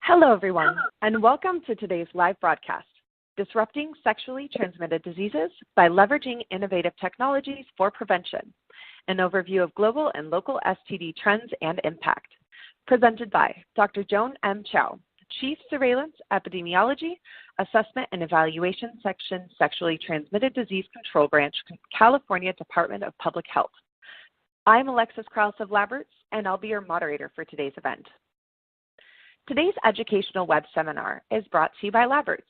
Hello, everyone, and welcome to today's live broadcast, Disrupting Sexually Transmitted Diseases by Leveraging Innovative Technologies for Prevention, an overview of global and local STD trends and impact, presented by Dr. Joan M. Chow, Chief Surveillance, Epidemiology, Assessment and Evaluation Section, Sexually Transmitted Disease Control Branch, California Department of Public Health. I'm Alexis Krause of LabRoots, and I'll be your moderator for today's event. Today's educational web seminar is brought to you by LabRoots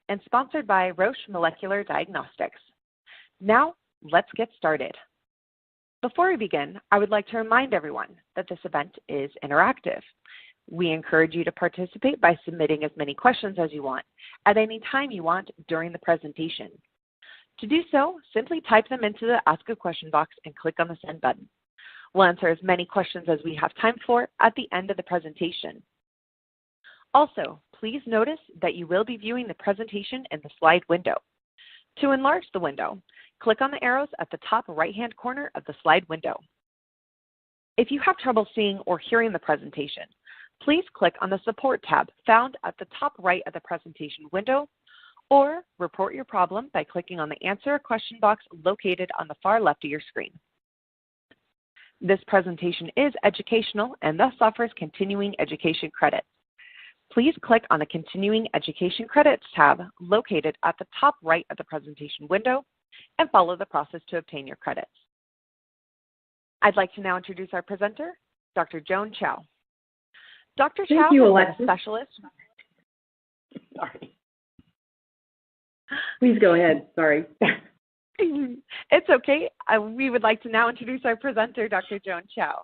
and sponsored by Roche Molecular Diagnostics. Now, let's get started. Before we begin, I would like to remind everyone that this event is interactive. We encourage you to participate by submitting as many questions as you want at any time you want during the presentation. To do so, simply type them into the Ask a Question box and click on the Send button. We'll answer as many questions as we have time for at the end of the presentation. Also, please notice that you will be viewing the presentation in the slide window. To enlarge the window, click on the arrows at the top right-hand corner of the slide window. If you have trouble seeing or hearing the presentation, please click on the Support tab found at the top right of the presentation window, or report your problem by clicking on the Answer a Question box located on the far left of your screen. This presentation is educational and thus offers continuing education credits. Please click on the Continuing Education Credits tab located at the top right of the presentation window and follow the process to obtain your credits. I'd like to now introduce our presenter, Dr. Joan Chow. Dr. Chow is a specialist. Sorry. Please go ahead. Sorry. It's okay. We would like to now introduce our presenter, Dr. Joan Chow.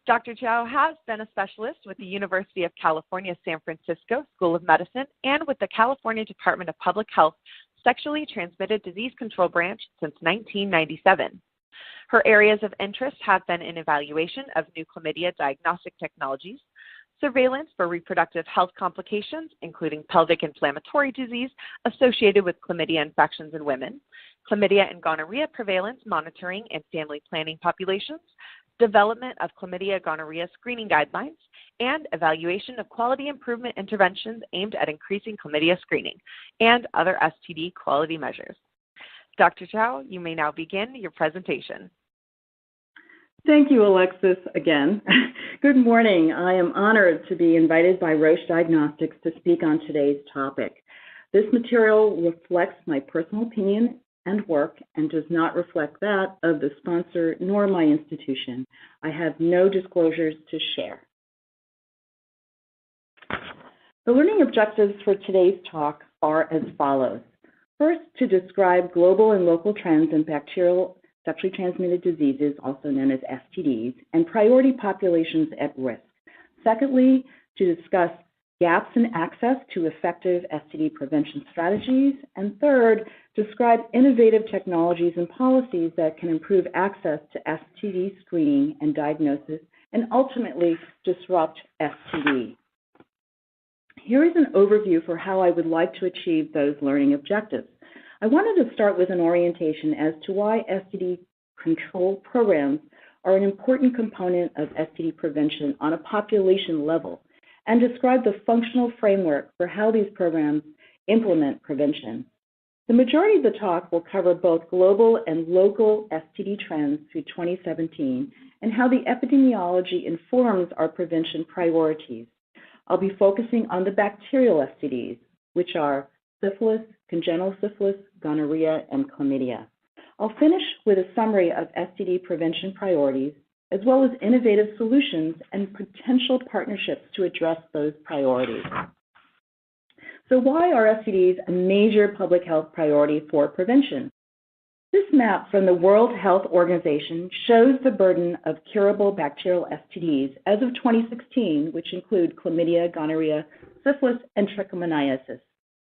Dr. Chow has been a specialist with the University of California, San Francisco School of Medicine and with the California Department of Public Health Sexually Transmitted Disease Control Branch since 1997. Her areas of interest have been in evaluation of new chlamydia diagnostic technologies, surveillance for reproductive health complications, including pelvic inflammatory disease associated with chlamydia infections in women, chlamydia and gonorrhea prevalence monitoring in family planning populations, development of chlamydia gonorrhea screening guidelines, and evaluation of quality improvement interventions aimed at increasing chlamydia screening, and other STD quality measures. Dr. Chow, you may now begin your presentation. Thank you, Alexis, again. Good morning. I am honored to be invited by Roche Diagnostics to speak on today's topic. This material reflects my personal opinion and work and does not reflect that of the sponsor nor my institution. I have no disclosures to share. The learning objectives for today's talk are as follows. First, to describe global and local trends in bacterial sexually transmitted diseases, also known as STDs, and priority populations at risk. Secondly, to discuss gaps in access to effective STD prevention strategies. And third, describe innovative technologies and policies that can improve access to STD screening and diagnosis and ultimately disrupt STD. Here is an overview for how I would like to achieve those learning objectives. I wanted to start with an orientation as to why STD control programs are an important component of STD prevention on a population level, and describe the functional framework for how these programs implement prevention. The majority of the talk will cover both global and local STD trends through 2017 and how the epidemiology informs our prevention priorities. I'll be focusing on the bacterial STDs, which are syphilis, congenital syphilis, gonorrhea, and chlamydia. I'll finish with a summary of STD prevention priorities, as well as innovative solutions and potential partnerships to address those priorities. So why are STDs a major public health priority for prevention? This map from the World Health Organization shows the burden of curable bacterial STDs as of 2016, which include chlamydia, gonorrhea, syphilis, and trichomoniasis.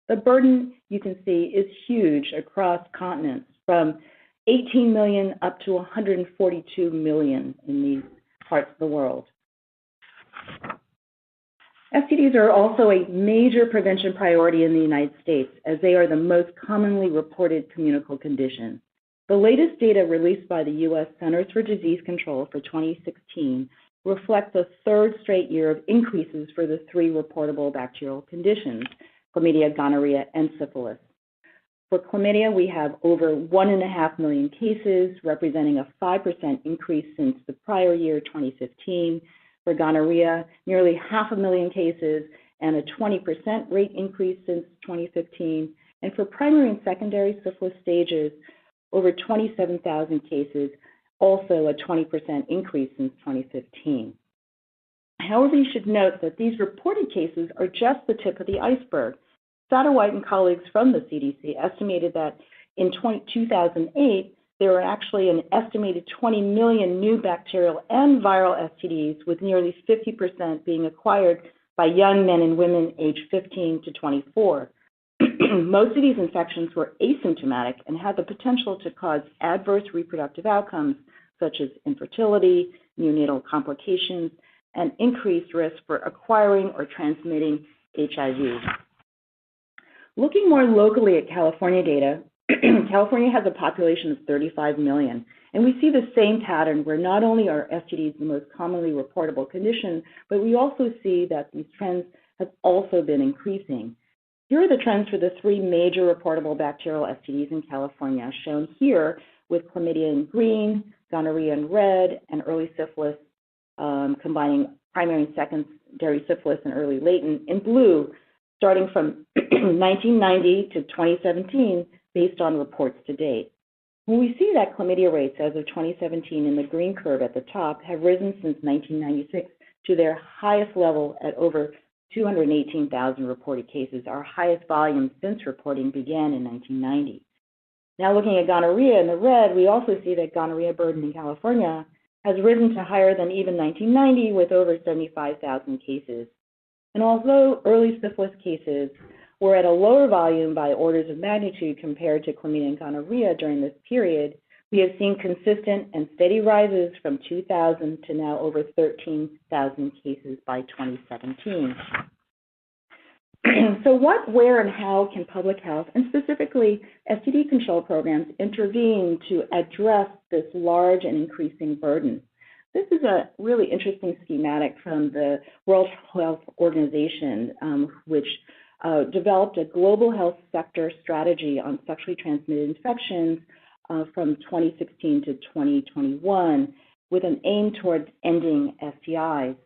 The burden, you can see, is huge across continents, from 18 million up to 142 million in these parts of the world. STDs are also a major prevention priority in the United States, as they are the most commonly reported communicable condition. The latest data released by the U.S. Centers for Disease Control for 2016 reflects a third straight year of increases for the three reportable bacterial conditions, chlamydia, gonorrhea, and syphilis. For chlamydia, we have over 1.5 million cases, representing a 5% increase since the prior year, 2015. For gonorrhea, nearly 500,000 cases and a 20% rate increase since 2015. And for primary and secondary syphilis stages, over 27,000 cases, also a 20% increase since 2015. However, you should note that these reported cases are just the tip of the iceberg. Satterwhite and colleagues from the CDC estimated that in 2008, there were actually an estimated 20 million new bacterial and viral STDs, with nearly 50% being acquired by young men and women aged 15 to 24. Most of these infections were asymptomatic and had the potential to cause adverse reproductive outcomes, such as infertility, neonatal complications, and increased risk for acquiring or transmitting HIV. Looking more locally at California data, California has a population of 35 million, and we see the same pattern where not only are STDs the most commonly reportable condition, but we also see that these trends have also been increasing. Here are the trends for the three major reportable bacterial STDs in California, shown here with chlamydia in green, gonorrhea in red, and early syphilis, combining primary and secondary syphilis and early latent in blue, starting from 1990 to 2017, based on reports to date. When we see that chlamydia rates as of 2017 in the green curve at the top have risen since 1996 to their highest level at over 218,000 reported cases, our highest volume since reporting began in 1990. Now looking at gonorrhea in the red, we also see that gonorrhea burden in California has risen to higher than even 1990 with over 75,000 cases. And although early syphilis cases were at a lower volume by orders of magnitude compared to chlamydia and gonorrhea during this period, we have seen consistent and steady rises from 2,000 to now over 13,000 cases by 2017. So what, where, and how can public health, and specifically STD control programs, intervene to address this large and increasing burden? This is a really interesting schematic from the World Health Organization, which developed a global health sector strategy on sexually transmitted infections from 2016 to 2021, with an aim towards ending STIs.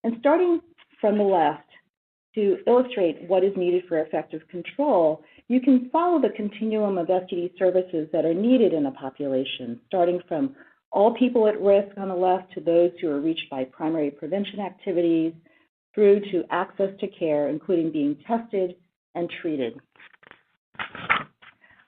And starting from the left, to illustrate what is needed for effective control, you can follow the continuum of STD services that are needed in a population, starting from all people at risk on the left to those who are reached by primary prevention activities, through to access to care, including being tested and treated.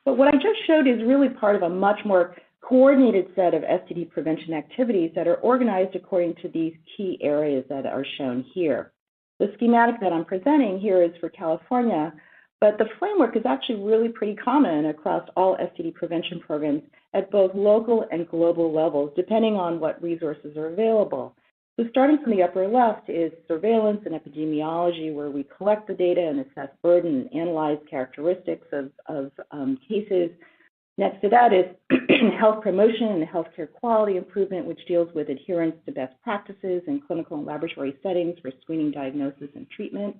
But what I just showed is really part of a much more coordinated set of STD prevention activities that are organized according to these key areas that are shown here. The schematic that I'm presenting here is for California, but the framework is actually really pretty common across all STD prevention programs at both local and global levels, depending on what resources are available. So starting from the upper left is surveillance and epidemiology, where we collect the data and assess burden and analyze characteristics of cases. Next to that is health promotion and healthcare quality improvement, which deals with adherence to best practices in clinical and laboratory settings for screening, diagnosis, and treatment.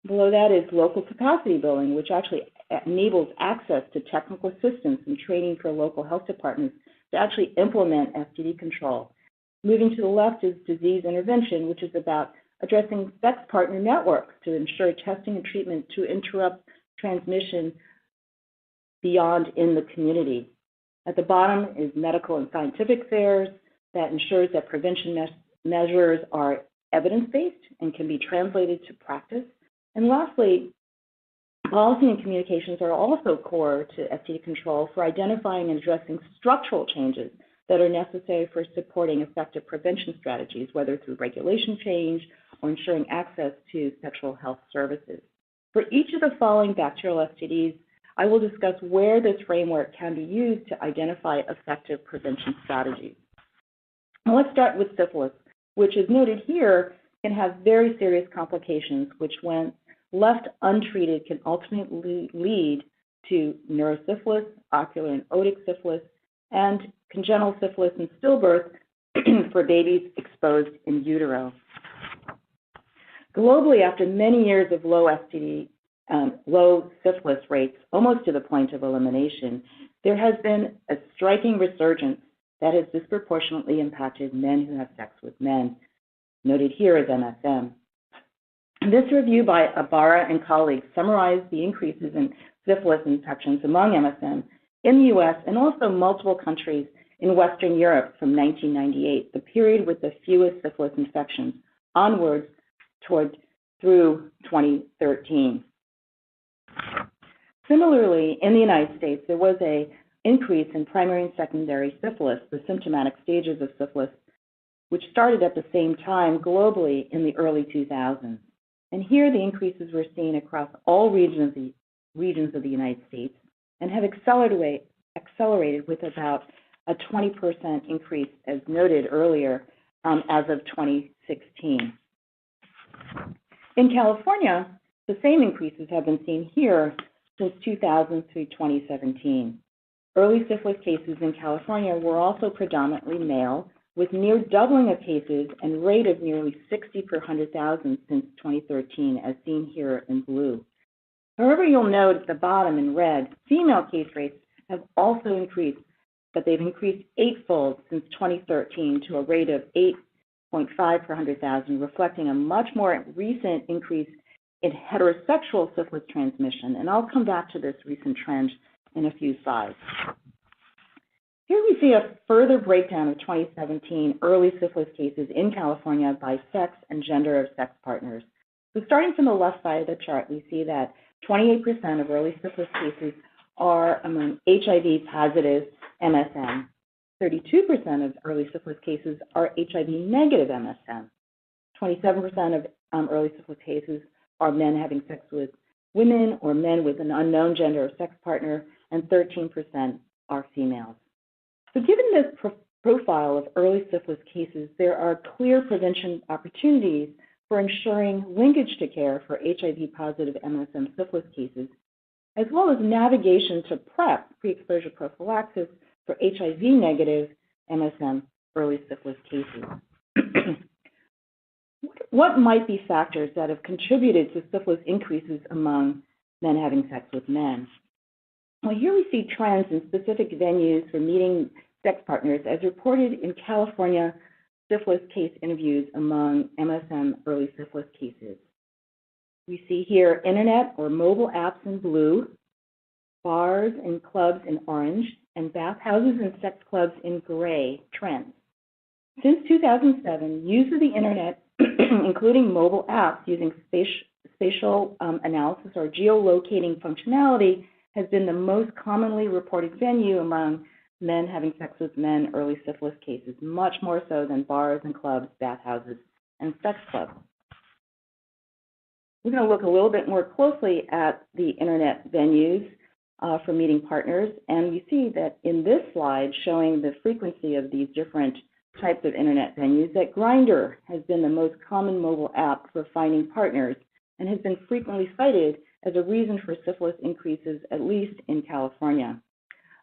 Below that is local capacity building, which actually enables access to technical assistance and training for local health departments to actually implement STD control. Moving to the left is disease intervention, which is about addressing sex partner networks to ensure testing and treatment to interrupt transmission beyond in the community. At the bottom is medical and scientific fairs that ensures that prevention measures are evidence-based and can be translated to practice. And lastly, policy and communications are also core to STD control for identifying and addressing structural changes that are necessary for supporting effective prevention strategies, whether through regulation change or ensuring access to sexual health services. For each of the following bacterial STDs, I will discuss where this framework can be used to identify effective prevention strategies. Now let's start with syphilis, which is noted here can have very serious complications, which when left untreated can ultimately lead to neurosyphilis, ocular and otic syphilis, and congenital syphilis and stillbirth for babies exposed in utero. Globally, after many years of low syphilis rates, almost to the point of elimination, there has been a striking resurgence that has disproportionately impacted men who have sex with men, noted here as MSM. This review by Ibarra and colleagues summarized the increases in syphilis infections among MSM in the U.S. and also multiple countries in Western Europe from 1998, the period with the fewest syphilis infections, onwards through 2013. Similarly, in the United States, there was an increase in primary and secondary syphilis, the symptomatic stages of syphilis, which started at the same time globally in the early 2000s. And here the increases were seen across all regions of the United States and have accelerated with about a 20% increase, as noted earlier, as of 2016. In California, the same increases have been seen here since 2000 through 2017. Early syphilis cases in California were also predominantly male, with near doubling of cases and rate of nearly 60 per 100,000 since 2013, as seen here in blue. However, you'll note at the bottom in red, female case rates have also increased, but they've increased eightfold since 2013 to a rate of 8.5 per 100,000, reflecting a much more recent increase in heterosexual syphilis transmission. And I'll come back to this recent trend in a few slides. Here we see a further breakdown of 2017 early syphilis cases in California by sex and gender of sex partners. So starting from the left side of the chart, we see that 28% of early syphilis cases are among HIV-positive MSM. 32% of early syphilis cases are HIV-negative MSM. 27% of early syphilis cases are men having sex with women or men with an unknown gender or sex partner, and 13% are females. So given this profile of early syphilis cases, there are clear prevention opportunities for ensuring linkage to care for HIV-positive MSM syphilis cases, as well as navigation to PrEP, pre-exposure prophylaxis, for HIV-negative MSM early syphilis cases. What might be factors that have contributed to syphilis increases among men having sex with men? Well, here we see trends in specific venues for meeting sex partners as reported in California syphilis case interviews among MSM early syphilis cases. We see here internet or mobile apps in blue, bars and clubs in orange, and bathhouses and sex clubs in gray trends. Since 2007, use of the internet, including mobile apps using spatial analysis or geolocating functionality, has been the most commonly reported venue among men having sex with men early syphilis cases, much more so than bars and clubs, bathhouses, and sex clubs. We're going to look a little bit more closely at the internet venues for meeting partners, and you see that in this slide showing the frequency of these different types of internet venues, that Grindr has been the most common mobile app for finding partners and has been frequently cited as a reason for syphilis increases, at least in California.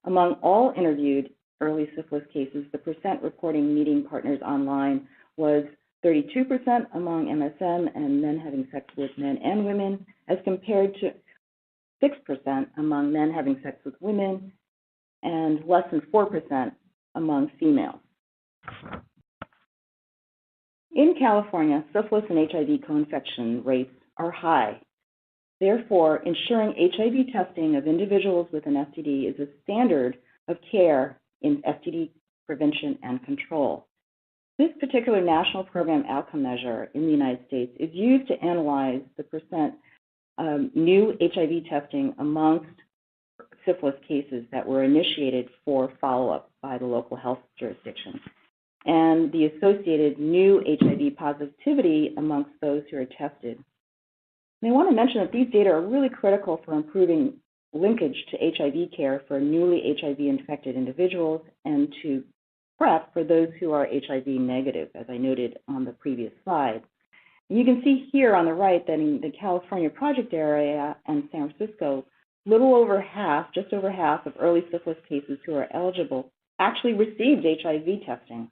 Among all interviewed early syphilis cases, the percent reporting meeting partners online was 32% among MSM and men having sex with men and women, as compared to 6% among men having sex with women and less than 4% among females. In California, syphilis and HIV co-infection rates are high. Therefore, ensuring HIV testing of individuals with an STD is a standard of care in STD prevention and control. This particular national program outcome measure in the United States is used to analyze the percent new HIV testing amongst syphilis cases that were initiated for follow-up by the local health jurisdiction, and the associated new HIV positivity amongst those who are tested. And I want to mention that these data are really critical for improving linkage to HIV care for newly HIV-infected individuals and to PrEP for those who are HIV negative, as I noted on the previous slide. And you can see here on the right that in the California project area and San Francisco, little over half, just over half of early syphilis cases who are eligible actually received HIV testing.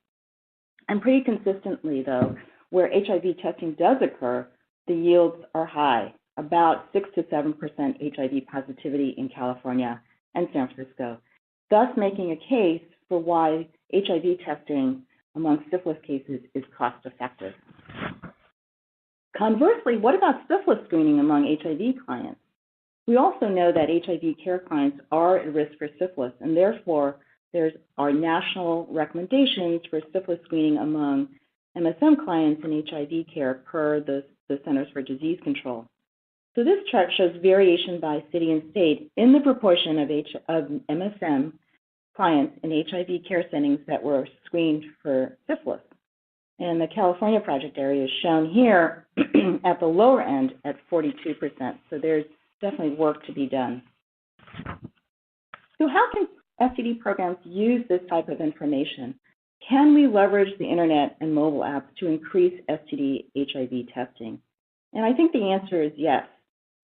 And pretty consistently, though, where HIV testing does occur, the yields are high, about 6 to 7% HIV positivity in California and San Francisco, thus making a case for why HIV testing among syphilis cases is cost-effective. Conversely, what about syphilis screening among HIV clients? We also know that HIV care clients are at risk for syphilis, and therefore there are national recommendations for syphilis screening among MSM clients in HIV care per the Centers for Disease Control. So this chart shows variation by city and state in the proportion of MSM clients in HIV care settings that were screened for syphilis. And the California project area is shown here at the lower end at 42%. So there's definitely work to be done. So how can STD programs use this type of information? Can we leverage the internet and mobile apps to increase STD HIV testing? And I think the answer is yes.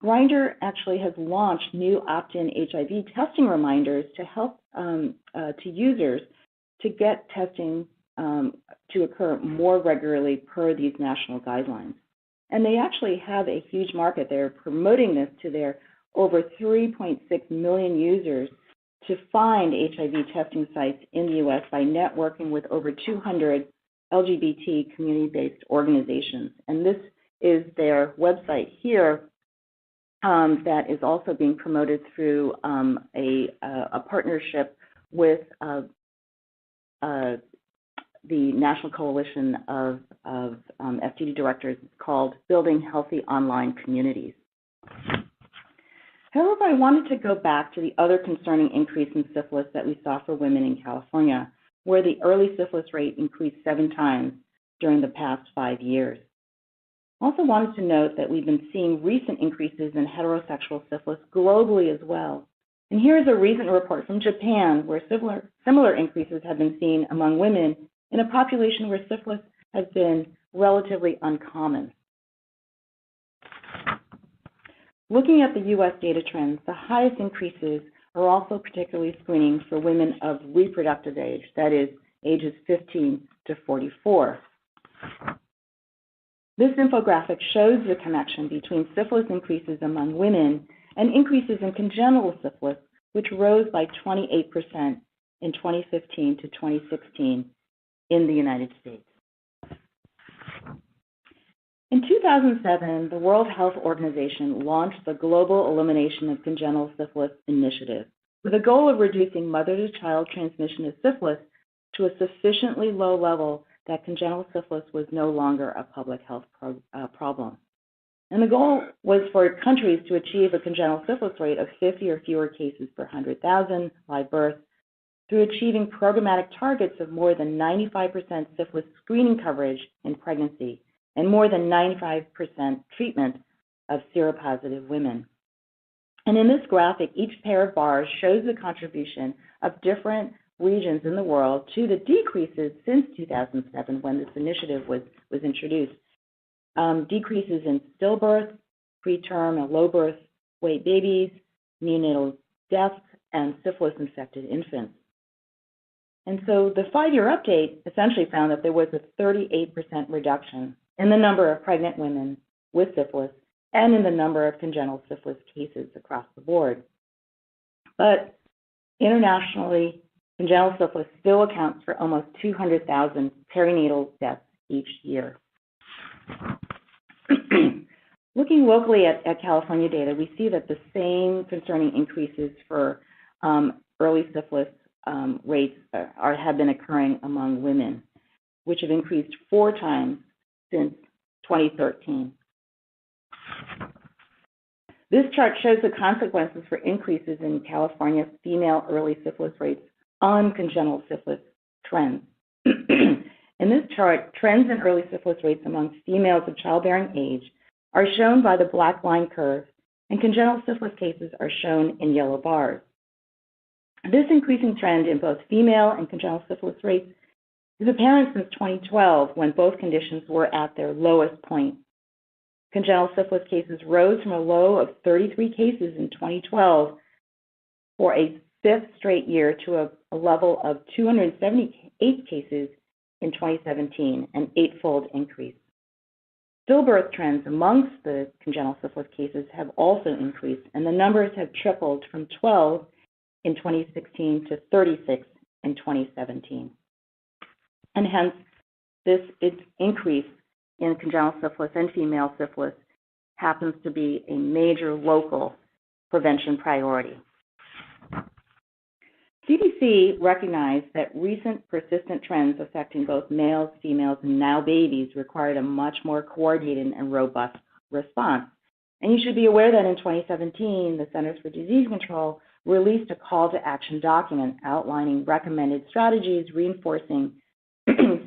Grindr actually has launched new opt-in HIV testing reminders to help to users to get testing to occur more regularly per these national guidelines. And they actually have a huge market. They're promoting this to their over 3.6 million users to find HIV testing sites in the U.S. by networking with over 200 LGBT community-based organizations. And this is their website here that is also being promoted through a partnership with the National Coalition of STD Directors called Building Healthy Online Communities. However, I wanted to go back to the other concerning increase in syphilis that we saw for women in California, where the early syphilis rate increased 7 times during the past 5 years. I also wanted to note that we've been seeing recent increases in heterosexual syphilis globally as well. And here is a recent report from Japan where similar increases have been seen among women in a population where syphilis has been relatively uncommon. Looking at the U.S. data trends, the highest increases are also particularly screening for women of reproductive age, that is, ages 15 to 44. This infographic shows the connection between syphilis increases among women and increases in congenital syphilis, which rose by 28% in 2015 to 2016 in the United States. In 2007, the World Health Organization launched the Global Elimination of Congenital Syphilis Initiative with a goal of reducing mother-to-child transmission of syphilis to a sufficiently low level that congenital syphilis was no longer a public health problem. And the goal was for countries to achieve a congenital syphilis rate of 50 or fewer cases per 100,000 live births through achieving programmatic targets of more than 95% syphilis screening coverage in pregnancy and more than 95% treatment of seropositive women. And in this graphic, each pair of bars shows the contribution of different regions in the world to the decreases since 2007 when this initiative was introduced. Decreases in stillbirth, preterm and low birth weight babies, neonatal deaths, and syphilis-infected infants. And so the 5-year update essentially found that there was a 38% reduction in the number of pregnant women with syphilis and in the number of congenital syphilis cases across the board. But internationally, congenital syphilis still accounts for almost 200,000 perinatal deaths each year. Looking locally at California data, we see that the same concerning increases for early syphilis rates have been occurring among women, which have increased 4 times since 2013. This chart shows the consequences for increases in California's female early syphilis rates on congenital syphilis trends. In this chart, trends in early syphilis rates among females of childbearing age are shown by the black line curve, and congenital syphilis cases are shown in yellow bars. This increasing trend in both female and congenital syphilis rates is apparent since 2012, when both conditions were at their lowest point. Congenital syphilis cases rose from a low of 33 cases in 2012 for a 5th straight year to a level of 278 cases in 2017, an 8-fold increase. Stillbirth trends amongst the congenital syphilis cases have also increased, and the numbers have tripled from 12 in 2016 to 36 in 2017. And hence, this increase in congenital syphilis and female syphilis happens to be a major local prevention priority. CDC recognized that recent persistent trends affecting both males, females, and now babies required a much more coordinated and robust response. And you should be aware that in 2017, the Centers for Disease Control released a call to action document outlining recommended strategies reinforcing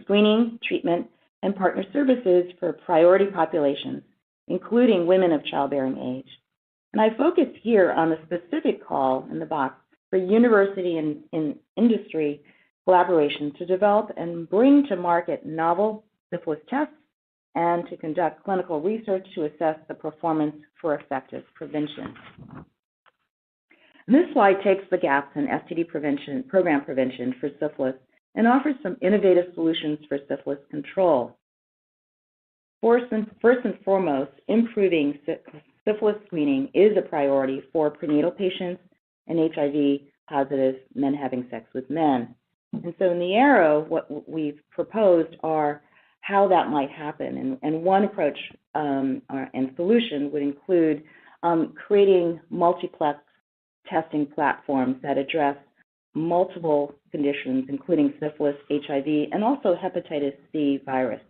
screening, treatment, and partner services for priority populations, including women of childbearing age. And I focus here on the specific call in the box for university and industry collaboration to develop and bring to market novel syphilis tests and to conduct clinical research to assess the performance for effective prevention. And this slide takes the gaps in STD program prevention for syphilis and offers some innovative solutions for syphilis control. First and foremost, improving syphilis screening is a priority for prenatal patients and HIV-positive men having sex with men. And so in the arrow, what we've proposed are how that might happen. And one approach and solution would include creating multiplex testing platforms that address multiple conditions, including syphilis, HIV, and also hepatitis C virus.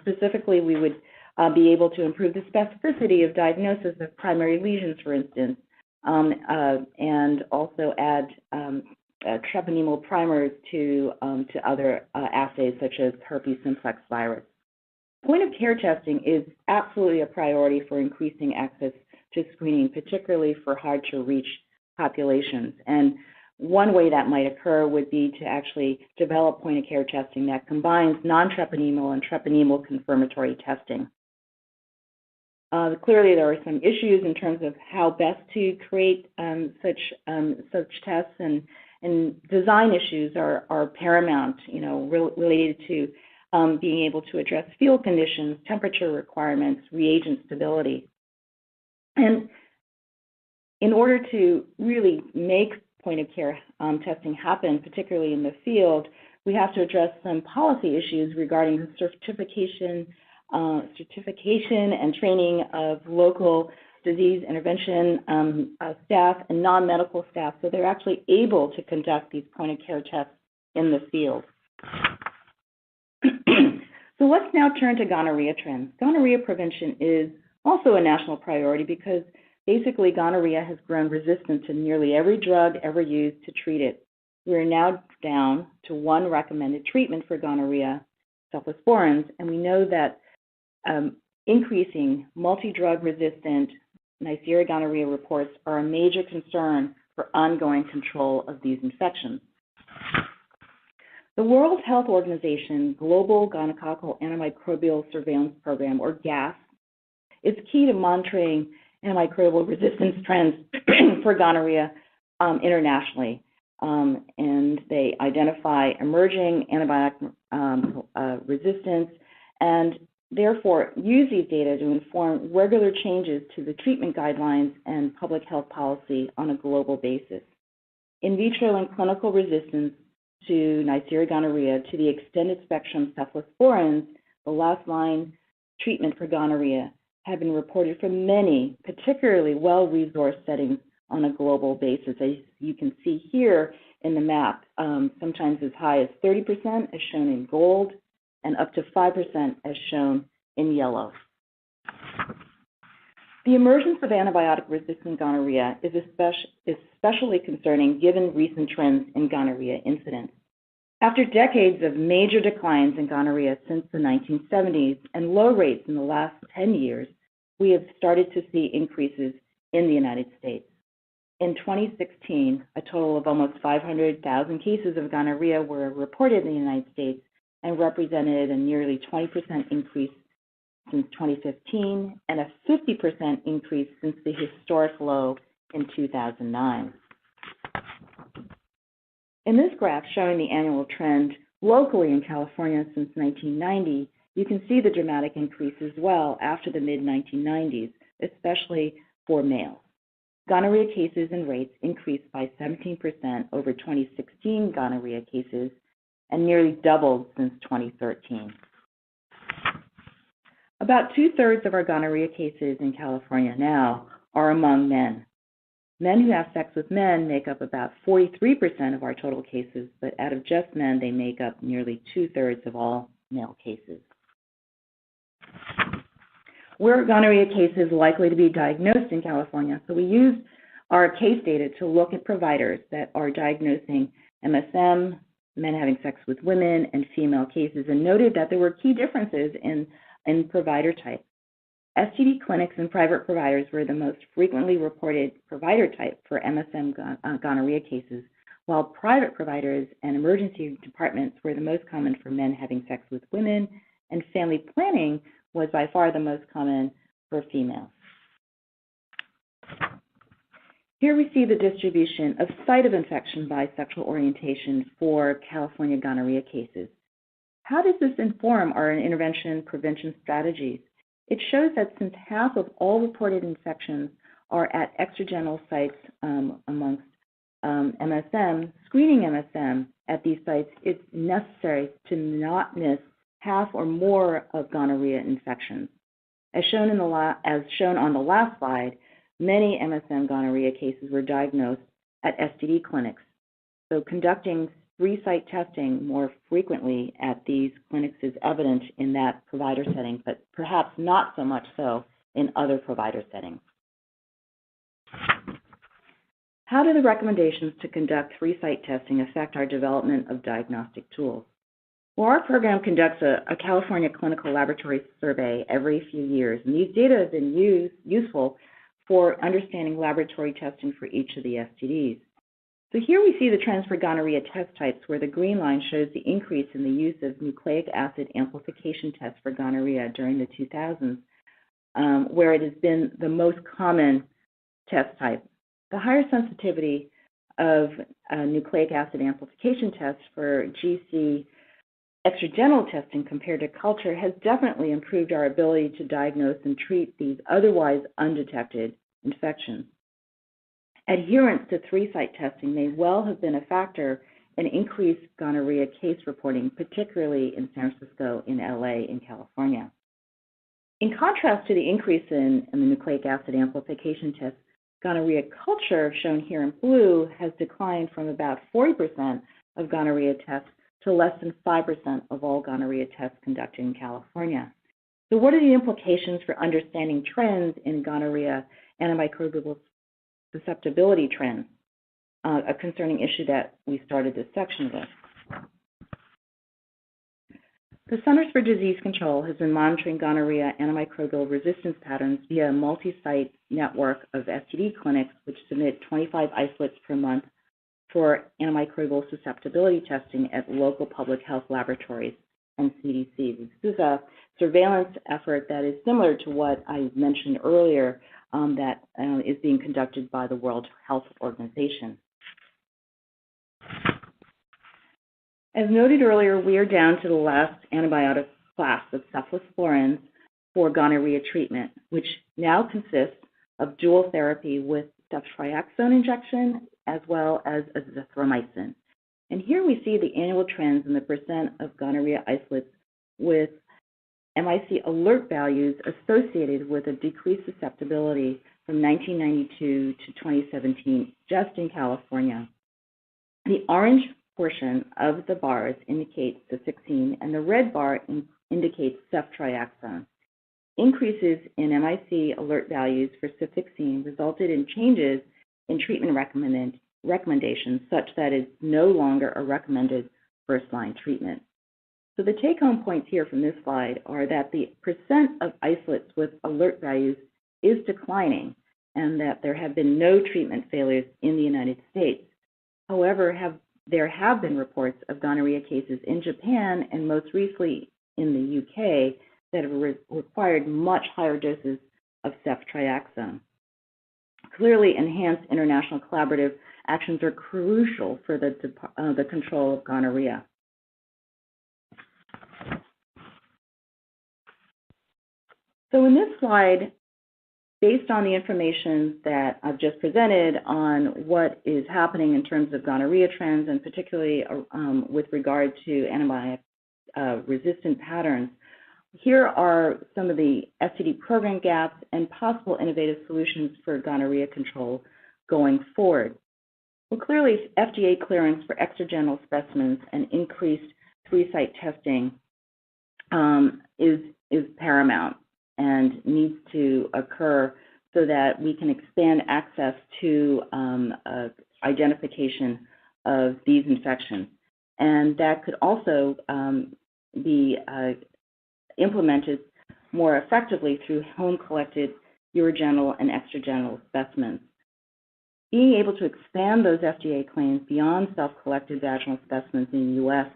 Specifically, we would be able to improve the specificity of diagnosis of primary lesions, for instance, and also add treponemal primers to other assays such as herpes simplex virus. Point-of-care testing is absolutely a priority for increasing access to screening, particularly for hard-to-reach populations. And one way that might occur would be to actually develop point-of-care testing that combines non-treponemal and treponemal confirmatory testing. Clearly, there are some issues in terms of how best to create such tests, and design issues are paramount, related to being able to address field conditions, temperature requirements, reagent stability. And in order to really make point-of-care testing happen, particularly in the field, we have to address some policy issues regarding the certification and training of local disease intervention staff and non-medical staff, so they're actually able to conduct these point-of-care tests in the field. So let's now turn to gonorrhea trends. Gonorrhea prevention is also a national priority because basically gonorrhea has grown resistant to nearly every drug ever used to treat it. We are now down to one recommended treatment for gonorrhea, cephalosporins, and we know that increasing multi-drug resistant Neisseria gonorrhea reports are a major concern for ongoing control of these infections. The World Health Organization Global Gonococcal Antimicrobial Surveillance Program, or GAS, is key to monitoring antimicrobial resistance trends for gonorrhea internationally. And they identify emerging antibiotic resistance and therefore use these data to inform regular changes to the treatment guidelines and public health policy on a global basis. In vitro and clinical resistance to Neisseria gonorrhea to the extended spectrum cephalosporins, the last line treatment for gonorrhea, have been reported from many, particularly well-resourced settings on a global basis. As you can see here in the map, sometimes as high as 30%, as shown in gold, and up to 5%, as shown in yellow. The emergence of antibiotic-resistant gonorrhea is especially concerning given recent trends in gonorrhea incidence. After decades of major declines in gonorrhea since the 1970s and low rates in the last 10 years, we have started to see increases in the United States. In 2016, a total of almost 500,000 cases of gonorrhea were reported in the United States and represented a nearly 20% increase since 2015 and a 50% increase since the historic low in 2009. In this graph showing the annual trend Locally in California since 1990, you can see the dramatic increase as well after the mid-1990s, especially for males. Gonorrhea cases and rates increased by 17% over 2016 gonorrhea cases and nearly doubled since 2013. About 2/3 of our gonorrhea cases in California now are among men. Men who have sex with men make up about 43% of our total cases, but out of just men, they make up nearly 2/3 of all male cases. Where are gonorrhea cases likely to be diagnosed in California? So we used our case data to look at providers that are diagnosing MSM, men having sex with women, and female cases, and noted that there were key differences in provider type. STD clinics and private providers were the most frequently reported provider type for MSM gonorrhea cases, while private providers and emergency departments were the most common for men having sex with women, and family planning was by far the most common for females. Here we see the distribution of site of infection by sexual orientation for California gonorrhea cases. How does this inform our intervention prevention strategies? It shows that since half of all reported infections are at extragenital sites amongst MSM, screening MSM at these sites, it's necessary to not miss half or more of gonorrhea infections. As shown on the last slide, many MSM gonorrhea cases were diagnosed at STD clinics. So conducting 3-site testing more frequently at these clinics is evident in that provider setting, but perhaps not so much so in other provider settings. How do the recommendations to conduct 3-site testing affect our development of diagnostic tools? Well, our program conducts a California clinical laboratory survey every few years, and these data have been useful for understanding laboratory testing for each of the STDs. So here we see the trends for gonorrhea test types, where the green line shows the increase in the use of nucleic acid amplification tests for gonorrhea during the 2000s, where it has been the most common test type. The higher sensitivity of nucleic acid amplification tests for GC extragenital testing compared to culture has definitely improved our ability to diagnose and treat these otherwise undetected infections. Adherence to 3-site testing may well have been a factor in increased gonorrhea case reporting, particularly in San Francisco, in LA, and California. In contrast to the increase in the nucleic acid amplification tests, gonorrhea culture, shown here in blue, has declined from about 40% of gonorrhea tests to less than 5% of all gonorrhea tests conducted in California. So what are the implications for understanding trends in gonorrhea antimicrobial susceptibility trends, a concerning issue that we started this section with? The Centers for Disease Control has been monitoring gonorrhea antimicrobial resistance patterns via a multi-site network of STD clinics, which submit 25 isolates per month for antimicrobial susceptibility testing at local public health laboratories and CDC. This is a surveillance effort that is similar to what I mentioned earlier that is being conducted by the World Health Organization. As noted earlier, we are down to the last antibiotic class of cephalosporins for gonorrhea treatment, which now consists of dual therapy with ceftriaxone injection as well as azithromycin. And here we see the annual trends in the percent of gonorrhea isolates with MIC alert values associated with a decreased susceptibility from 1992 to 2017, just in California. The orange portion of the bars indicates cefixime, and the red bar indicates ceftriaxone. Increases in MIC alert values for cefixime resulted in changes in treatment recommendations such that it's no longer a recommended first-line treatment. So the take-home points here from this slide are that the percent of isolates with alert values is declining and that there have been no treatment failures in the United States. However, there have been reports of gonorrhea cases in Japan and most recently in the UK that have required much higher doses of ceftriaxone. Clearly, enhanced international collaborative actions are crucial for the control of gonorrhea. So in this slide, based on the information that I've just presented on what is happening in terms of gonorrhea trends, and particularly with regard to antibiotic resistant patterns, here are some of the STD program gaps and possible innovative solutions for gonorrhea control going forward. Well, clearly, FDA clearance for extragenital specimens and increased 3-site testing is paramount and needs to occur so that we can expand access to identification of these infections. And that could also be implemented more effectively through home-collected urogenital and extragenital specimens. Being able to expand those FDA claims beyond self-collected vaginal specimens in U.S.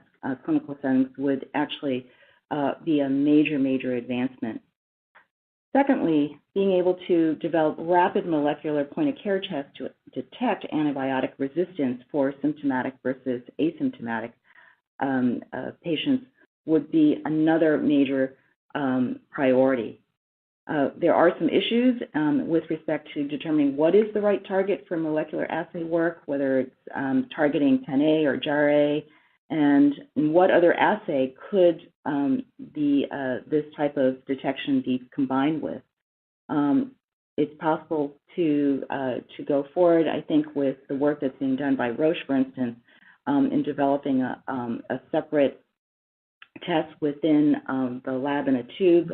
Clinical settings would actually be a major, major advancement. Secondly, being able to develop rapid molecular point-of-care tests to detect antibiotic resistance for symptomatic versus asymptomatic patients would be another major priority. There are some issues with respect to determining what is the right target for molecular assay work, whether it's targeting 10A or JAR-A, and what other assay could this type of detection be combined with. It's possible to go forward, I think, with the work that's being done by Roche, for instance, in developing a separate test within the lab in a tube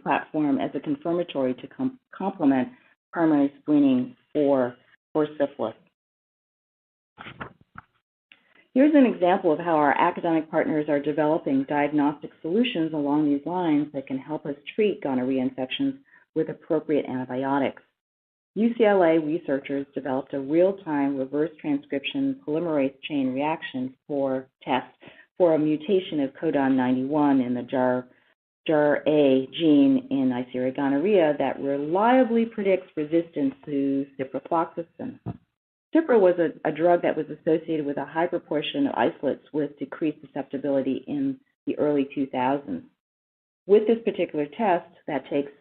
platform as a confirmatory to complement primary screening for syphilis. Here's an example of how our academic partners are developing diagnostic solutions along these lines that can help us treat gonorrhea infections with appropriate antibiotics. UCLA researchers developed a real-time reverse transcription polymerase chain reaction test for a mutation of codon 91 in the JAR-A gene in Neisseria gonorrhea that reliably predicts resistance to ciprofloxacin. Cipro was a drug that was associated with a high proportion of isolates with decreased susceptibility in the early 2000s. With this particular test that takes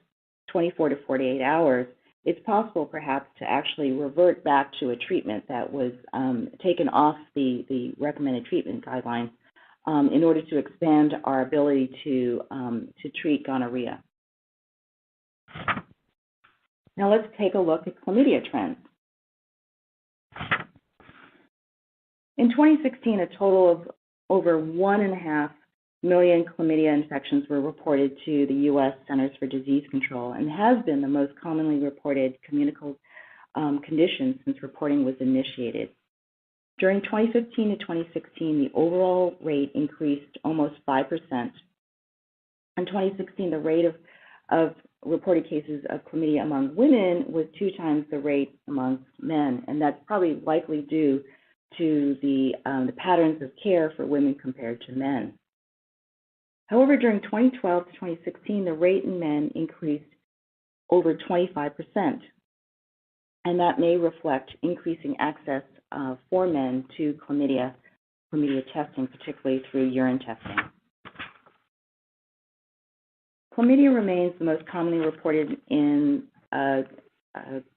24 to 48 hours, it's possible perhaps to actually revert back to a treatment that was taken off the recommended treatment guidelines in order to expand our ability to treat gonorrhea. Now let's take a look at chlamydia trends. In 2016, a total of over 1.5 million chlamydia infections were reported to the U.S. Centers for Disease Control and has been the most commonly reported communicable condition since reporting was initiated. During 2015 to 2016, the overall rate increased almost 5%. In 2016, the rate of reported cases of chlamydia among women was 2 times the rate amongst men, and that's probably likely due to the patterns of care for women compared to men. However, during 2012 to 2016, the rate in men increased over 25%, and that may reflect increasing access for men to chlamydia testing, particularly through urine testing. Chlamydia remains the most commonly reported in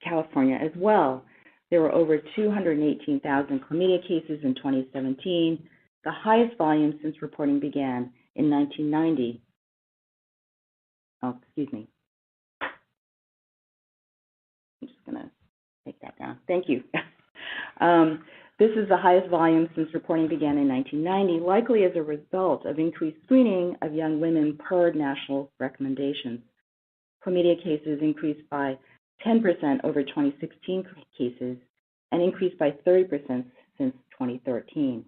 California as well. There were over 218,000 chlamydia cases in 2017, the highest volume since reporting began in 1990. Oh, excuse me. I'm just going to take that down. Thank you. This is the highest volume since reporting began in 1990, likely as a result of increased screening of young women per national recommendations. Chlamydia cases increased by 10% over 2016 cases and increased by 30% since 2013.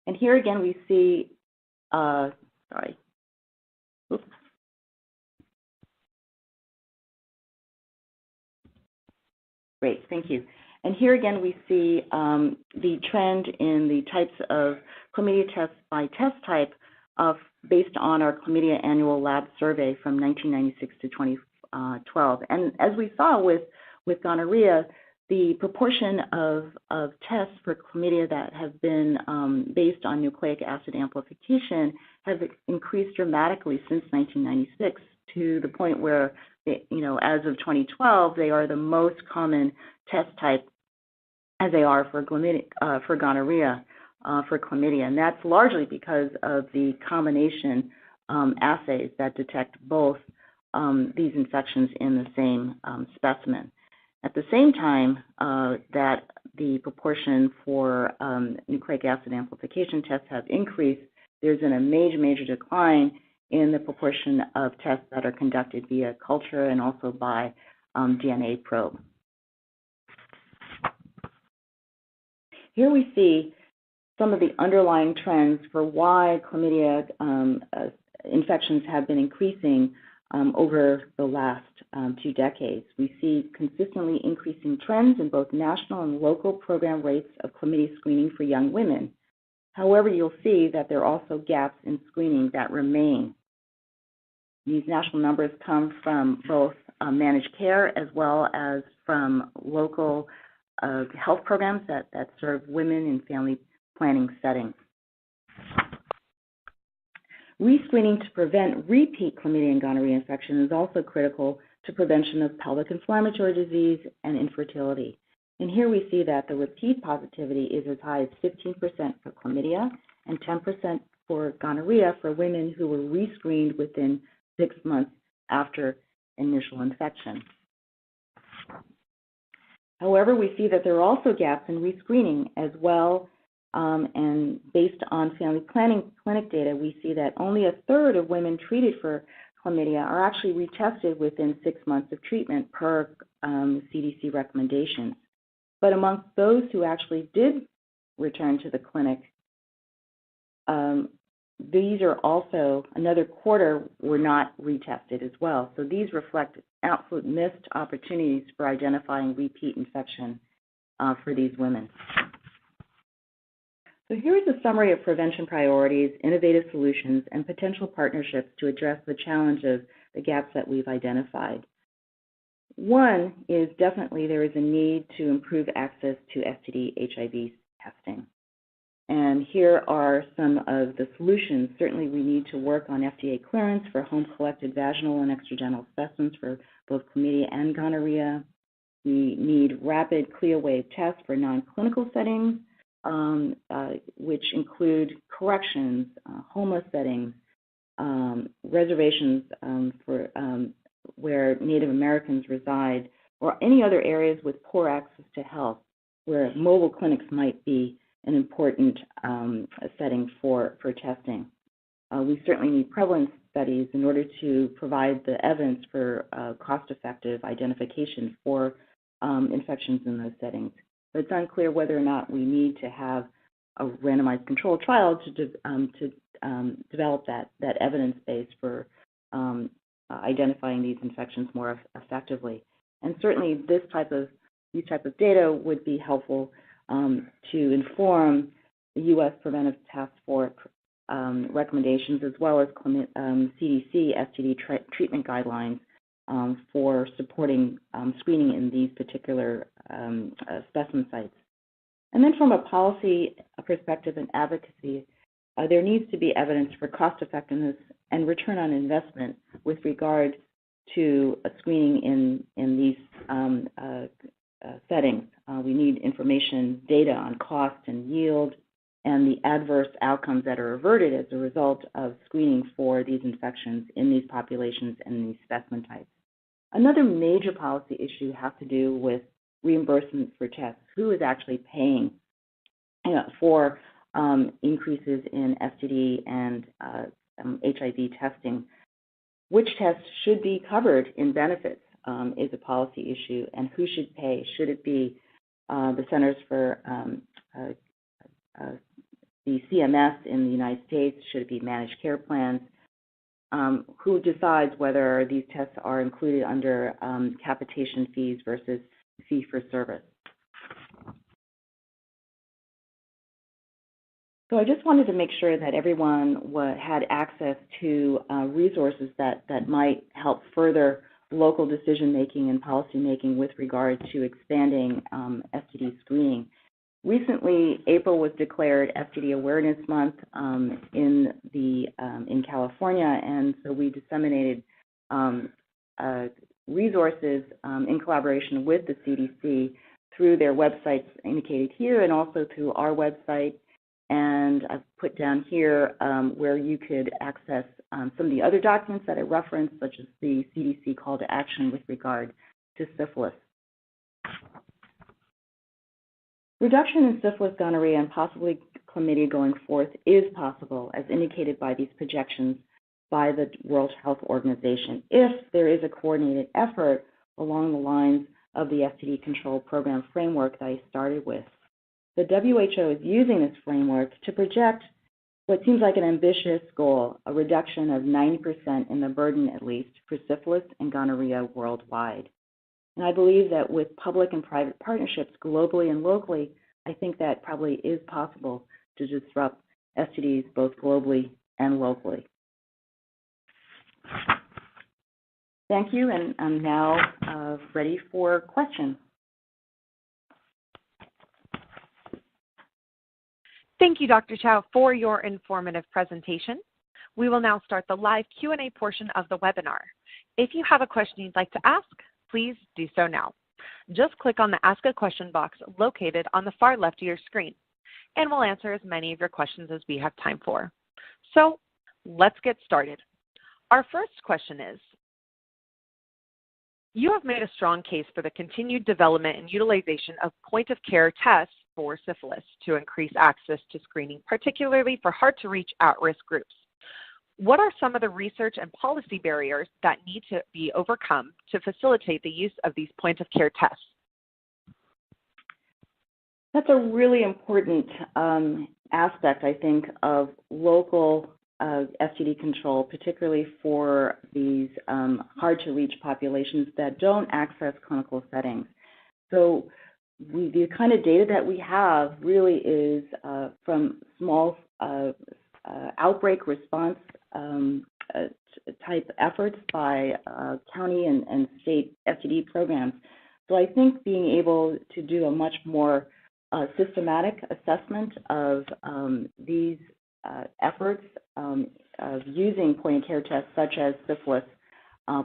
And here again we see, Great, thank you. And here again we see the trend in the types of chlamydia tests by test type based on our chlamydia annual lab survey from 1996 to 2012. And as we saw with gonorrhea, the proportion of tests for chlamydia that have been based on nucleic acid amplification have increased dramatically since 1996 to the point where, as of 2012, they are the most common test type as they are for gonorrhea, for chlamydia. And that's largely because of the combination assays that detect both these infections in the same specimen. At the same time that the proportion for nucleic acid amplification tests have increased, there's been a major decline in the proportion of tests that are conducted via culture and also by DNA probe. Here we see some of the underlying trends for why chlamydia infections have been increasing over the last 2 decades. We see consistently increasing trends in both national and local program rates of chlamydia screening for young women. However, you'll see that there are also gaps in screening that remain. These national numbers come from both managed care as well as from local health programs that serve women in family planning settings. Rescreening to prevent repeat chlamydia and gonorrhea infection is also critical to prevention of pelvic inflammatory disease and infertility. And here we see that the repeat positivity is as high as 15% for chlamydia and 10% for gonorrhea for women who were rescreened within 6 months after initial infection. However, we see that there are also gaps in rescreening as well. And based on family planning clinic data, we see that only 1/3 of women treated for chlamydia are actually retested within 6 months of treatment per CDC recommendations. But amongst those who actually did return to the clinic, these are also, another 1/4 were not retested as well. So these reflect absolute missed opportunities for identifying repeat infection for these women. So here's a summary of prevention priorities, innovative solutions, and potential partnerships to address the challenge of the gaps that we've identified. One is definitely there is a need to improve access to STD HIV testing. And here are some of the solutions. Certainly we need to work on FDA clearance for home-collected vaginal and extragenital specimens for both chlamydia and gonorrhea. We need rapid CLIA wave tests for non-clinical settings, which include corrections, homeless settings, reservations for where Native Americans reside, or any other areas with poor access to health, where mobile clinics might be an important setting for testing. We certainly need prevalence studies in order to provide the evidence for cost-effective identification for infections in those settings. But it's unclear whether or not we need to have a randomized controlled trial to develop that evidence base for identifying these infections more effectively. And certainly these type of data would be helpful to inform the U.S. Preventive Task Force recommendations, as well as CDC STD treatment guidelines for supporting screening in these particular specimen sites. And then from a policy perspective and advocacy, there needs to be evidence for cost effectiveness and return on investment with regard to screening in these settings. We need information, data on cost and yield, and the adverse outcomes that are averted as a result of screening for these infections in these populations and these specimen types. Another major policy issue has to do with reimbursement for tests. Who is actually paying for increases in STD and HIV testing? Which tests should be covered in benefits is a policy issue, and who should pay? Should it be the Centers for the CMS in the United States? Should it be managed care plans? Who decides whether these tests are included under capitation fees versus fee for service? So I just wanted to make sure that everyone had access to resources that might help further local decision-making and policy-making with regard to expanding STD screening. Recently, April was declared STD Awareness Month in California, and so we disseminated resources in collaboration with the CDC through their websites indicated here and also through our website. And I've put down here where you could access some of the other documents that I referenced, such as the CDC call to action with regard to syphilis. Reduction in syphilis, gonorrhea, and possibly chlamydia going forth is possible, as indicated by these projections by the World Health Organization, if there is a coordinated effort along the lines of the STD control program framework that I started with. The WHO is using this framework to project what seems like an ambitious goal, a reduction of 90% in the burden, at least, for syphilis and gonorrhea worldwide. And I believe that with public and private partnerships globally and locally, I think that probably is possible to disrupt STDs both globally and locally. Thank you, and I'm now ready for questions. Thank you, Dr. Chow, for your informative presentation. We will now start the live Q&A portion of the webinar. If you have a question you'd like to ask, please do so now. Just click on the Ask a Question box located on the far left of your screen, and we'll answer as many of your questions as we have time for. So let's get started. Our first question is, you have made a strong case for the continued development and utilization of point-of-care tests for syphilis to increase access to screening, particularly for hard-to-reach at-risk groups. What are some of the research and policy barriers that need to be overcome to facilitate the use of these point-of-care tests? That's a really important aspect, I think, of local STD control, particularly for these hard-to-reach populations that don't access clinical settings. So the kind of data that we have really is from small outbreak response type efforts by county and state STD programs. So I think being able to do a much more systematic assessment of these efforts of using point-of-care tests such as syphilis,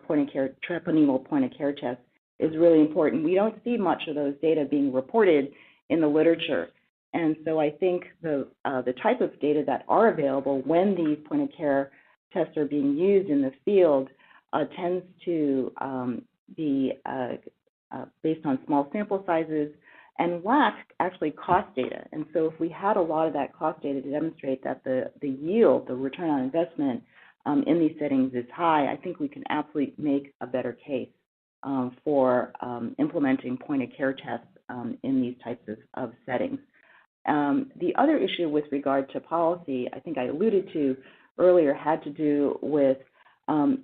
point-of-care, treponemal point-of-care tests is really important. We don't see much of those data being reported in the literature. And so I think the type of data that are available when these point-of-care tests are being used in the field tends to be based on small sample sizes and lack actually cost data. And so if we had a lot of that cost data to demonstrate that the yield, the return on investment in these settings is high, I think we can absolutely make a better case for implementing point-of-care tests in these types of settings. The other issue with regard to policy, I think I alluded to earlier, had to do with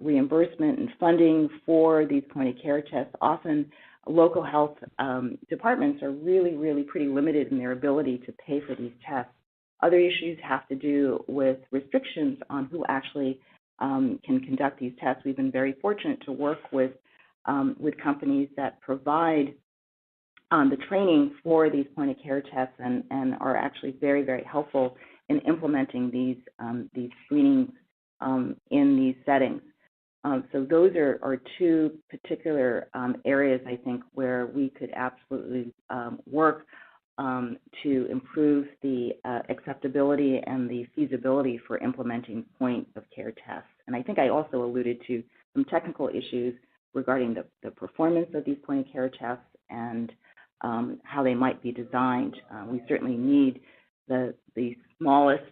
reimbursement and funding for these point-of-care tests. Often local health departments are really pretty limited in their ability to pay for these tests. Other issues have to do with restrictions on who actually can conduct these tests. We've been very fortunate to work with companies that provide the training for these point-of-care tests and are actually very helpful in implementing these screenings in these settings. So those are two particular areas, I think, where we could absolutely work to improve the acceptability and the feasibility for implementing point-of-care tests. And I think I also alluded to some technical issues regarding the performance of these point-of-care tests and how they might be designed. We certainly need the smallest,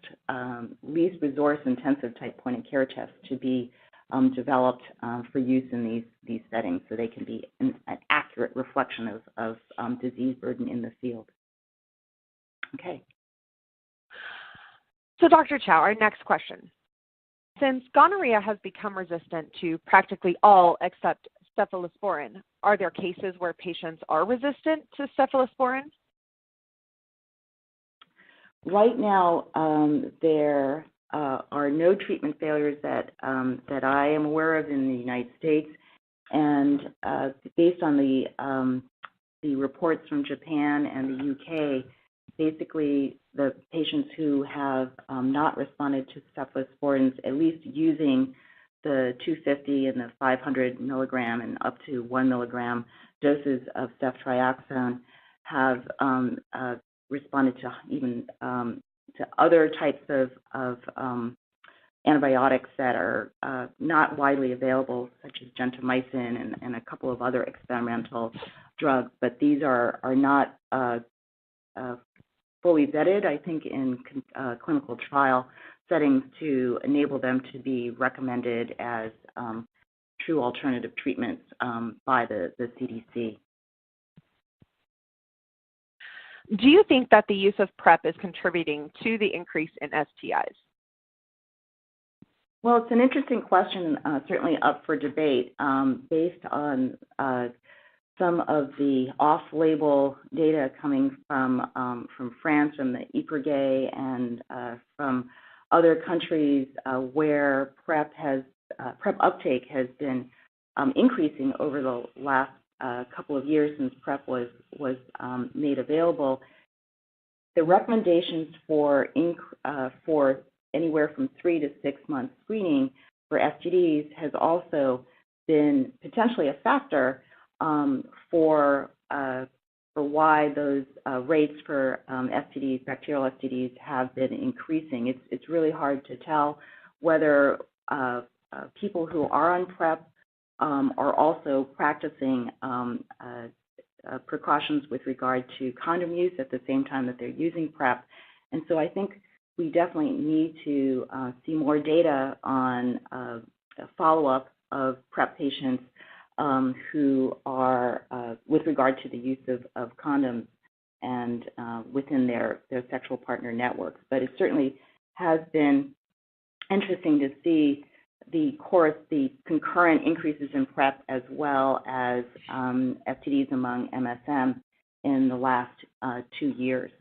least resource-intensive type point-of-care tests to be developed for use in these settings, so they can be an accurate reflection of disease burden in the field. Okay. So Dr. Chow, our next question. Since gonorrhea has become resistant to practically all except cephalosporin, are there cases where patients are resistant to cephalosporin? Right now, there are no treatment failures that I am aware of in the United States. And based on the reports from Japan and the UK, basically the patients who have not responded to cephalosporins, at least using the 250 and the 500 milligram and up to 1 milligram doses of ceftriaxone, have responded to even to other types of antibiotics that are not widely available, such as gentamicin and a couple of other experimental drugs. But these are not fully vetted, I think, in clinical trial settings to enable them to be recommended as true alternative treatments by the CDC. Do you think that the use of PrEP is contributing to the increase in STIs? Well, it's an interesting question, certainly up for debate, based on some of the off-label data coming from France, from the IPRGay, and from other countries where PrEP uptake has been increasing over the last couple of years since PrEP was made available. The recommendations for anywhere from 3 to 6 month screening for STDs has also been potentially a factor for why those rates for STDs, bacterial STDs, have been increasing. It's really hard to tell whether people who are on PrEP are also practicing precautions with regard to condom use at the same time that they're using PrEP. And so I think we definitely need to see more data on follow-up of PrEP patients who are, with regard to the use of condoms and within their sexual partner networks. But it certainly has been interesting to see the concurrent increases in PrEP as well as STDs among MSM in the last 2 years.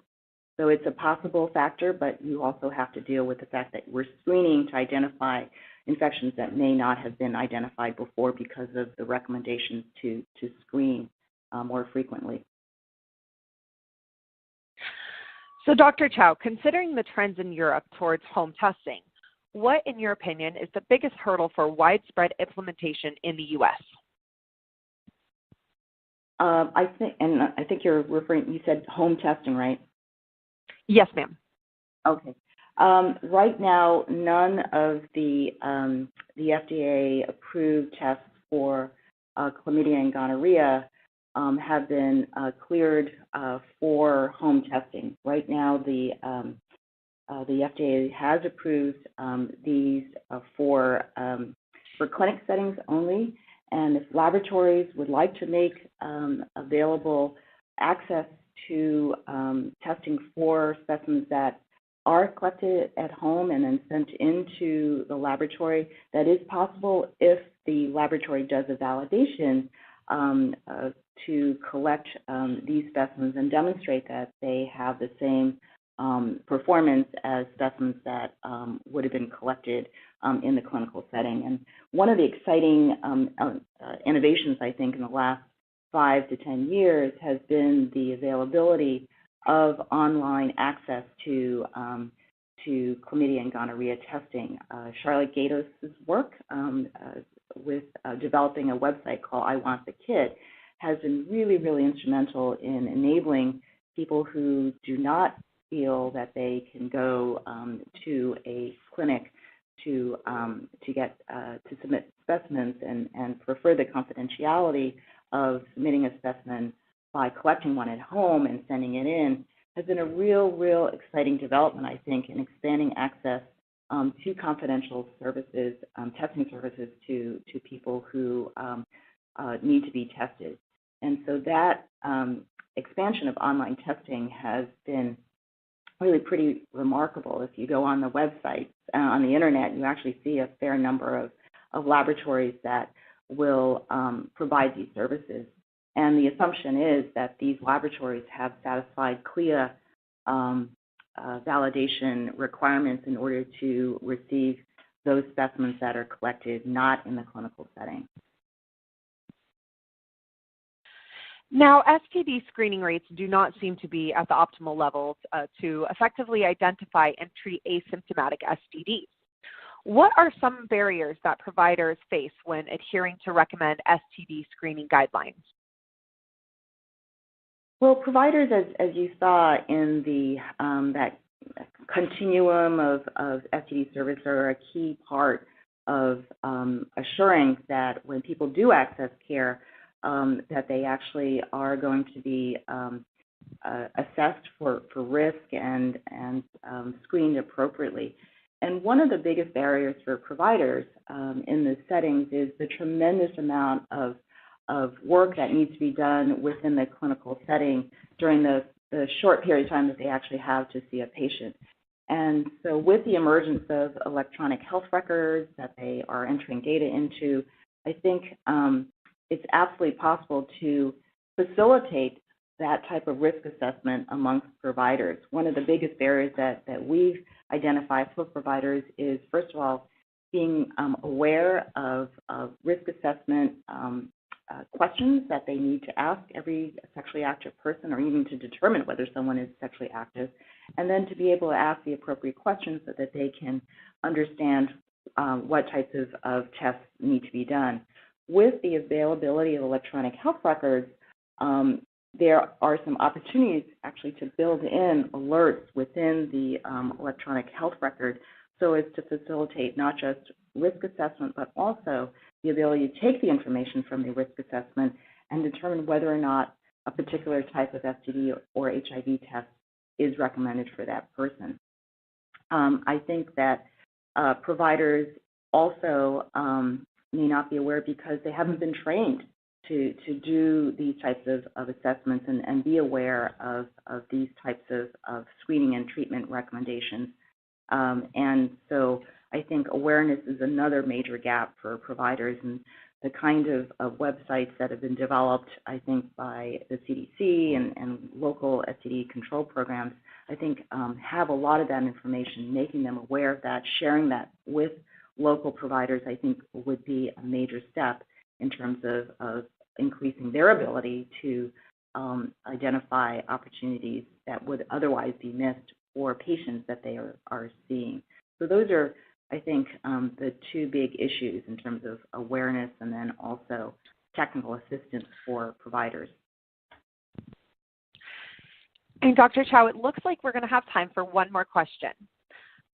So it's a possible factor, but you also have to deal with the fact that we're screening to identify infections that may not have been identified before because of the recommendations to screen more frequently. So Dr. Chow, considering the trends in Europe towards home testing, what, in your opinion, is the biggest hurdle for widespread implementation in the U.S.? I think you're referring, you said home testing, right? Yes, ma'am. Okay. Right now, none of the FDA-approved tests for chlamydia and gonorrhea have been cleared for home testing. Right now, the FDA has approved these for clinic settings only, and if laboratories would like to make available access to testing for specimens that are collected at home and then sent into the laboratory, that is possible if the laboratory does a validation to collect these specimens and demonstrate that they have the same performance as specimens that would have been collected in the clinical setting. And one of the exciting innovations, I think, in the last 5 to 10 years has been the availability of online access to chlamydia and gonorrhea testing. Charlotte Gatos' work with developing a website called I Want the Kit has been really, really instrumental in enabling people who do not feel that they can go to a clinic to submit specimens and prefer the confidentiality of submitting a specimen by collecting one at home and sending it in, has been a real exciting development, I think, in expanding access to confidential services, testing services to people who need to be tested. And so that expansion of online testing has been really pretty remarkable. If you go on the website, on the internet, you actually see a fair number of laboratories that will provide these services. And the assumption is that these laboratories have satisfied CLIA validation requirements in order to receive those specimens that are collected not in the clinical setting. Now, STD screening rates do not seem to be at the optimal levels to effectively identify and treat asymptomatic STDs. What are some barriers that providers face when adhering to recommend STD screening guidelines? Well, providers, as you saw in the that continuum of STD service, are a key part of assuring that when people do access care, that they actually are going to be assessed for risk and screened appropriately. And one of the biggest barriers for providers in this settings is the tremendous amount of work that needs to be done within the clinical setting during the short period of time that they actually have to see a patient. And so with the emergence of electronic health records that they are entering data into, I think it's absolutely possible to facilitate that type of risk assessment amongst providers. One of the biggest barriers that we've identified for providers is, first of all, being aware of risk assessment questions that they need to ask every sexually active person, or even to determine whether someone is sexually active, and then to be able to ask the appropriate questions so that they can understand what types of tests need to be done. With the availability of electronic health records, there are some opportunities actually to build in alerts within the electronic health record so as to facilitate not just risk assessment, but also the ability to take the information from the risk assessment and determine whether or not a particular type of STD or HIV test is recommended for that person. I think that providers also may not be aware because they haven't been trained to do these types of assessments and be aware of these types of screening and treatment recommendations. And so I think awareness is another major gap for providers, and the kind of websites that have been developed, I think, by the CDC and local STD control programs, I think have a lot of that information, making them aware of that, sharing that with local providers, I think would be a major step in terms of increasing their ability to identify opportunities that would otherwise be missed for patients that they are seeing. So those are, I think, the two big issues in terms of awareness and then also technical assistance for providers. And Dr. Chow, it looks like we're going to have time for one more question.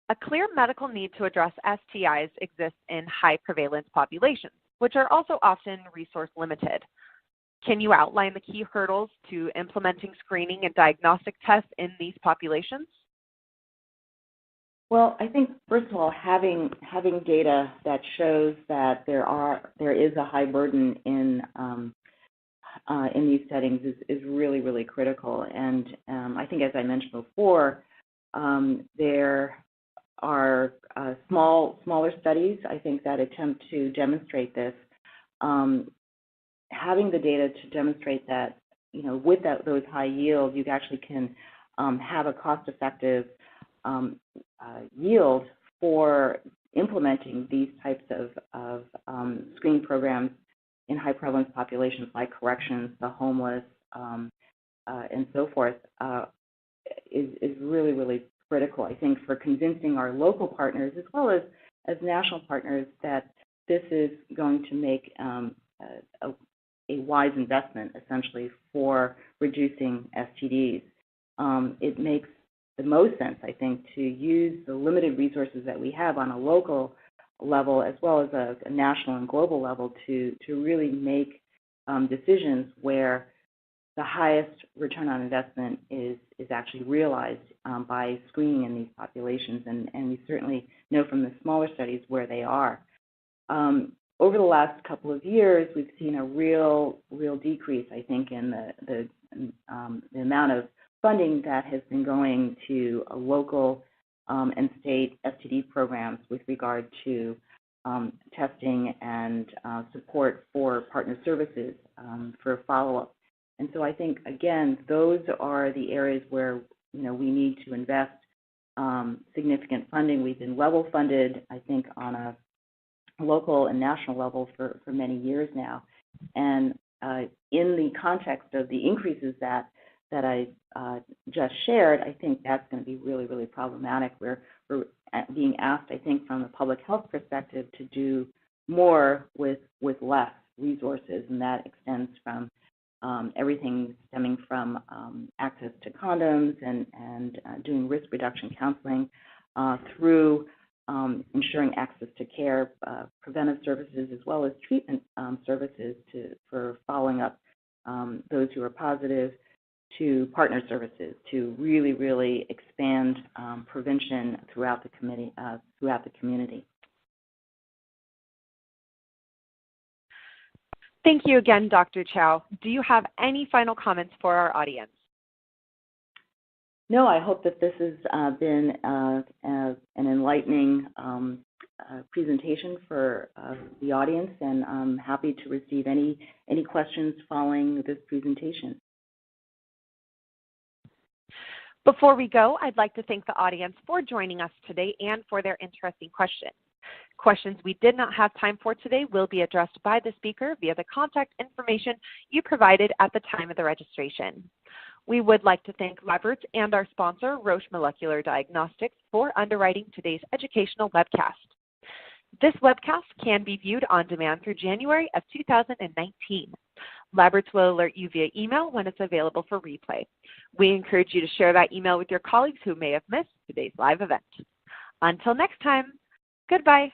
A clear medical need to address STIs exists in high prevalence populations, which are also often resource limited. Can you outline the key hurdles to implementing screening and diagnostic tests in these populations? Well, I think, first of all, having data that shows that there is a high burden in these settings is really, really critical. And I think, as I mentioned before, there are smaller studies, I think, that attempt to demonstrate this. Having the data to demonstrate that, with those high yields, you actually can have a cost-effective yield for implementing these types of screening programs in high prevalence populations like corrections, the homeless, and so forth, is really, really critical, I think, for convincing our local partners as well as national partners that this is going to make a wise investment, essentially, for reducing STDs. It makes the most sense, I think, to use the limited resources that we have on a local level as well as a national and global level to really make decisions where the highest return on investment is actually realized by screening in these populations, and we certainly know from the smaller studies where they are. Over the last couple of years, we've seen a real decrease, I think, in the amount of funding that has been going to local and state STD programs with regard to testing and support for partner services for follow-up. And so I think, again, those are the areas where we need to invest significant funding. We've been level funded, I think, on a local and national level for many years now. And in the context of the increases that I just shared, I think that's going to be really, really problematic. We're being asked, I think, from the public health perspective to do more with less resources, and that extends from everything stemming from access to condoms and doing risk reduction counseling through ensuring access to care, preventive services, as well as treatment services for following up those who are positive, to partner services to really, really expand prevention throughout the community. Thank you again, Dr. Chow. Do you have any final comments for our audience? No, I hope that this has been an enlightening presentation for the audience, and I'm happy to receive any questions following this presentation. Before we go, I'd like to thank the audience for joining us today and for their interesting questions. Questions we did not have time for today will be addressed by the speaker via the contact information you provided at the time of the registration. We would like to thank LabRoots and our sponsor, Roche Molecular Diagnostics, for underwriting today's educational webcast. This webcast can be viewed on demand through January of 2019. LabRoots will alert you via email when it's available for replay. We encourage you to share that email with your colleagues who may have missed today's live event. Until next time, goodbye.